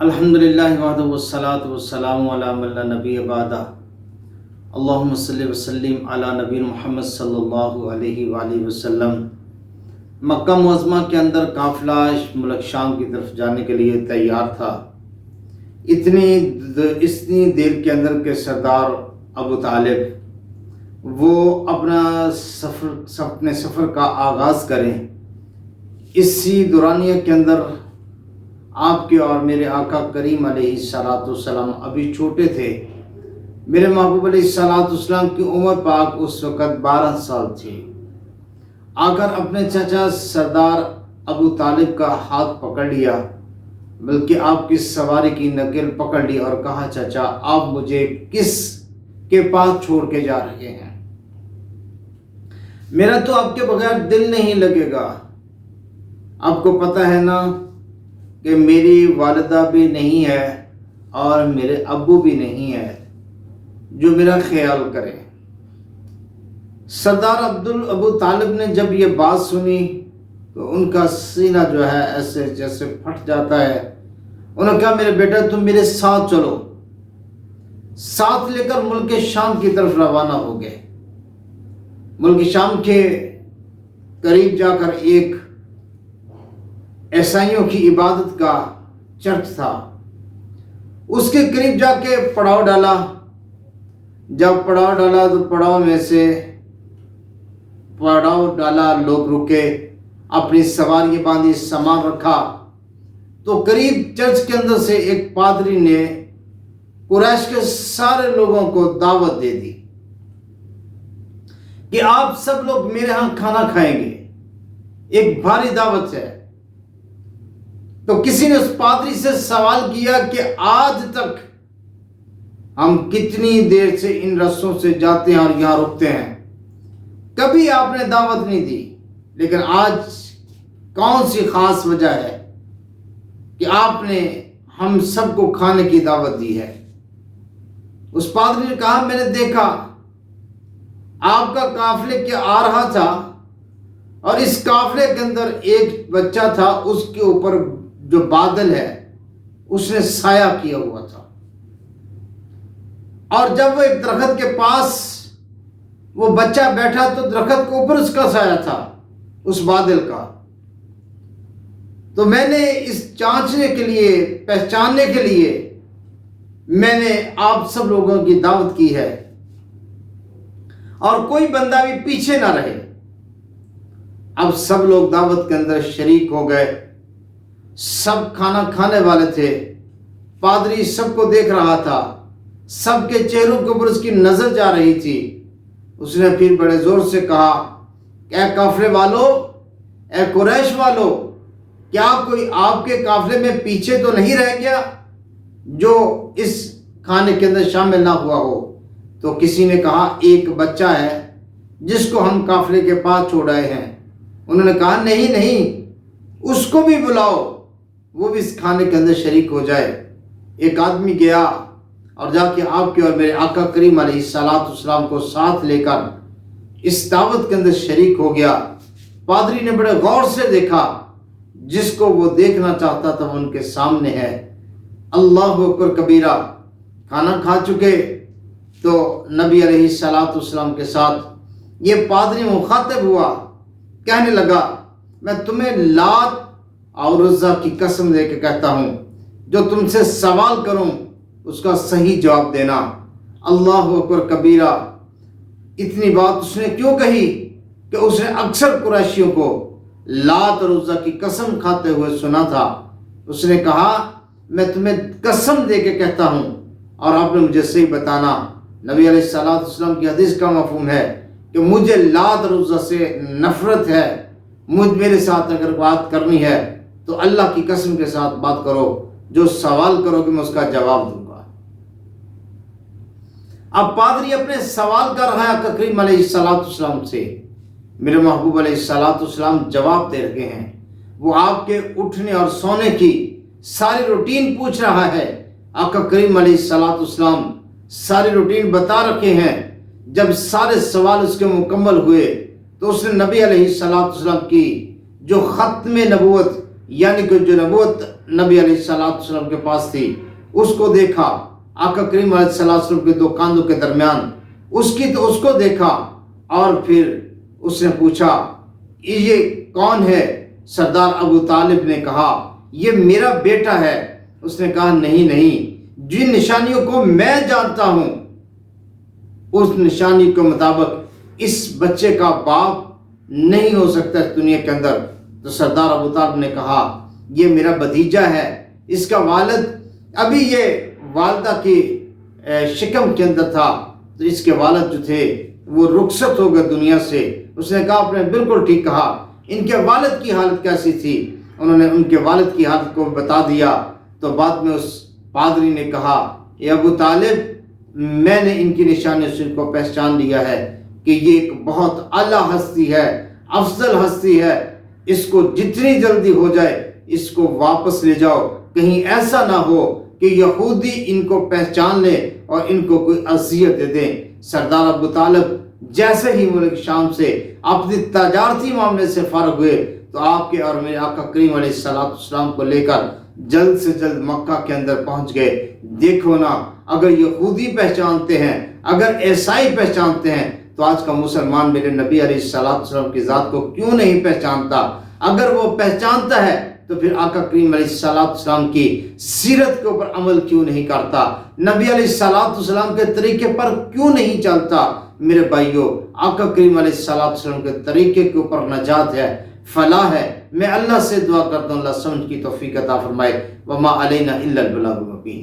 الحمدللہ وحدہ والصلاۃ والسلام علی من لا نبی بعدہ اللہم صلی وسلم علی نبی محمد صلی اللہ علیہ وآلہ وسلم۔ مکہ معظمہ کے اندر قافلہ ملک شام کی طرف جانے کے لیے تیار تھا۔ اتنی دیر کے اندر کہ سردار ابو طالب وہ اپنے سفر کا آغاز کریں۔ اسی دورانیہ کے اندر آپ کے اور میرے آقا کریم علیہ السلام ابھی چھوٹے تھے۔ میرے محبوب علیہ السلام کی عمر پاک اس وقت 12 سال تھی۔ آ کر اپنے چچا سردار ابو طالب کا ہاتھ پکڑ لیا، بلکہ آپ کی سواری کی نکل پکڑ لی اور کہا، چچا آپ مجھے کس کے پاس چھوڑ کے جا رہے ہیں؟ میرا تو آپ کے بغیر دل نہیں لگے گا۔ آپ کو پتہ ہے نا کہ میری والدہ بھی نہیں ہے اور میرے ابو بھی نہیں ہے جو میرا خیال کرے۔ سردار ابو طالب نے جب یہ بات سنی تو ان کا سینہ جو ہے ایسے جیسے پھٹ جاتا ہے۔ انہوں نے کہا، میرے بیٹا تم میرے ساتھ چلو۔ ساتھ لے کر ملک شام کی طرف روانہ ہو گئے۔ ملک شام کے قریب جا کر ایک عیسائیوں کی عبادت کا چرچ تھا، اس کے قریب جا کے پڑاؤ ڈالا۔ جب پڑاؤ ڈالا تو پڑاؤ ڈالا لوگ رکے، اپنی سواری باندھی، سامان رکھا تو قریب چرچ کے اندر سے ایک پادری نے قریش کے سارے لوگوں کو دعوت دے دی کہ آپ سب لوگ میرے ہاں کھانا کھائیں گے، ایک بھاری دعوت ہے۔ تو کسی نے اس پادری سے سوال کیا کہ آج تک ہم کتنی دیر سے ان رستوں سے جاتے ہیں اور یہاں رکتے ہیں، کبھی آپ نے دعوت نہیں دی، لیکن آج کون سی خاص وجہ ہے کہ آپ نے ہم سب کو کھانے کی دعوت دی ہے؟ اس پادری نے کہا، میں نے دیکھا آپ کا قافلے کے آ رہا تھا اور اس قافلے کے اندر ایک بچہ تھا، اس کے اوپر جو بادل ہے اس نے سایہ کیا ہوا تھا، اور جب وہ ایک درخت کے پاس وہ بچہ بیٹھا تو درخت کے اوپر اس کا سایہ تھا، اس بادل کا۔ تو میں نے اس جانچنے کے لیے، پہچاننے کے لیے میں نے آپ سب لوگوں کی دعوت کی ہے، اور کوئی بندہ بھی پیچھے نہ رہے۔ اب سب لوگ دعوت کے اندر شریک ہو گئے، سب کھانا کھانے والے تھے۔ پادری سب کو دیکھ رہا تھا، سب کے چہروں کے اوپر اس کی نظر جا رہی تھی۔ اس نے پھر بڑے زور سے کہا، اے قافلے والو، اے قریش والو، کیا کوئی آپ کے قافلے میں پیچھے تو نہیں رہ گیا جو اس کھانے کے اندر شامل نہ ہوا ہو؟ تو کسی نے کہا، ایک بچہ ہے جس کو ہم قافلے کے پاس چھوڑ آئے ہیں۔ انہوں نے کہا، نہیں، اس کو بھی بلاؤ، وہ بھی اس کھانے کے اندر شریک ہو جائے۔ ایک آدمی گیا اور جا کے آپ کے اور میرے آقا کریم علیہ السلام کو ساتھ لے کر اس دعوت کے اندر شریک ہو گیا۔ پادری نے بڑے غور سے دیکھا، جس کو وہ دیکھنا چاہتا تھا وہ ان کے سامنے ہے۔ اللہ اکبر کبیرہ۔ کھانا کھا چکے تو نبی علیہ السلام کے ساتھ یہ پادری مخاطب ہوا، کہنے لگا، میں تمہیں لات اور عزیٰ کی قسم دے کے کہتا ہوں، جو تم سے سوال کروں اس کا صحیح جواب دینا۔ اللہ اکبر کبیرہ۔ اتنی بات اس نے کیوں کہی کہ اس نے اکثر قریشیوں کو لات اور عزیٰ کی قسم کھاتے ہوئے سنا تھا۔ اس نے کہا، میں تمہیں قسم دے کے کہتا ہوں اور آپ نے مجھے صحیح بتانا۔ نبی علیہ السلام کی حدیث کا مفہوم ہے کہ مجھے لات اور عزیٰ سے نفرت ہے، میرے ساتھ اگر بات کرنی ہے تو اللہ کی قسم کے ساتھ بات کرو، جو سوال کرو کہ میں اس کا جواب دوں گا۔ اب پادری اپنے سوال کر رہا ہے آقا کریم علیہ السلام سے، میرے محبوب علیہ السلام جواب دے رہے ہیں۔ وہ آپ کے اٹھنے اور سونے کی ساری روٹین پوچھ رہا ہے۔ آقا کریم علیہ السلام ساری روٹین بتا رکھے ہیں۔ جب سارے سوال اس کے مکمل ہوئے تو اس نے نبی علیہ السلام کی جو ختم نبوت یعنی کہ جو نبوت نبی علیہ السلام کے پاس تھی اس کو دیکھا، آقا کریم علیہ السلام کے دو کاندھوں کے درمیان اس کو دیکھا، اور پھر اس نے پوچھا یہ کون ہے؟ سردار ابو طالب نے کہا یہ میرا بیٹا ہے۔ اس نے کہا نہیں، جن نشانیوں کو میں جانتا ہوں اس نشانی کے مطابق اس بچے کا باپ نہیں ہو سکتا اس دنیا کے اندر۔ تو سردار ابو طالب نے کہا یہ میرا بھتیجا ہے، اس کا والد ابھی یہ والدہ کی شکم کے اندر تھا، تو اس کے والد جو تھے وہ رخصت ہو گئے دنیا سے۔ اس نے کہا آپ نے بالکل ٹھیک کہا، ان کے والد کی حالت کیسی تھی؟ انہوں نے ان کے والد کی حالت کو بتا دیا۔ تو بعد میں اس پادری نے کہا اے ابو طالب، میں نے ان کی نشانیوں سے ان کو پہچان لیا ہے کہ یہ ایک بہت اعلیٰ ہستی ہے، افضل ہستی ہے، اس کو جتنی جلدی ہو جائے اس کو واپس لے جاؤ، کہیں ایسا نہ ہو کہ یہودی ان کو پہچان لے اور ان کو کوئی اذیت دے دیں۔ سردار ابو طالب جیسے ہی ملک شام سے اپنی تجارتی معاملے سے فارغ ہوئے تو آپ کے اور میرے آقا کریم علیہ السلام کو لے کر جلد سے جلد مکہ کے اندر پہنچ گئے۔ دیکھو نا، اگر یہودی پہچانتے ہیں، اگر عیسائی پہچانتے ہیں تو آج کا مسلمان میرے نبی علیہ السلام کی ذات کو کیوں نہیں پہچانتا؟ اگر وہ پہچانتا ہے تو پھر آقا کریم علیہ السلام کی سیرت کے اوپر عمل کیوں نہیں کرتا؟ نبی علیہ السلام کے طریقے پر کیوں نہیں چلتا؟ میرے بھائیوں، آقا کریم علیہ السلام کے طریقے کے اوپر نجات ہے، فلاح ہے۔ میں اللہ سے دعا کرتا ہوں اللہ سمجھ کی توفیق عطا فرمائے۔ وما علینا الا البلاغ المبین۔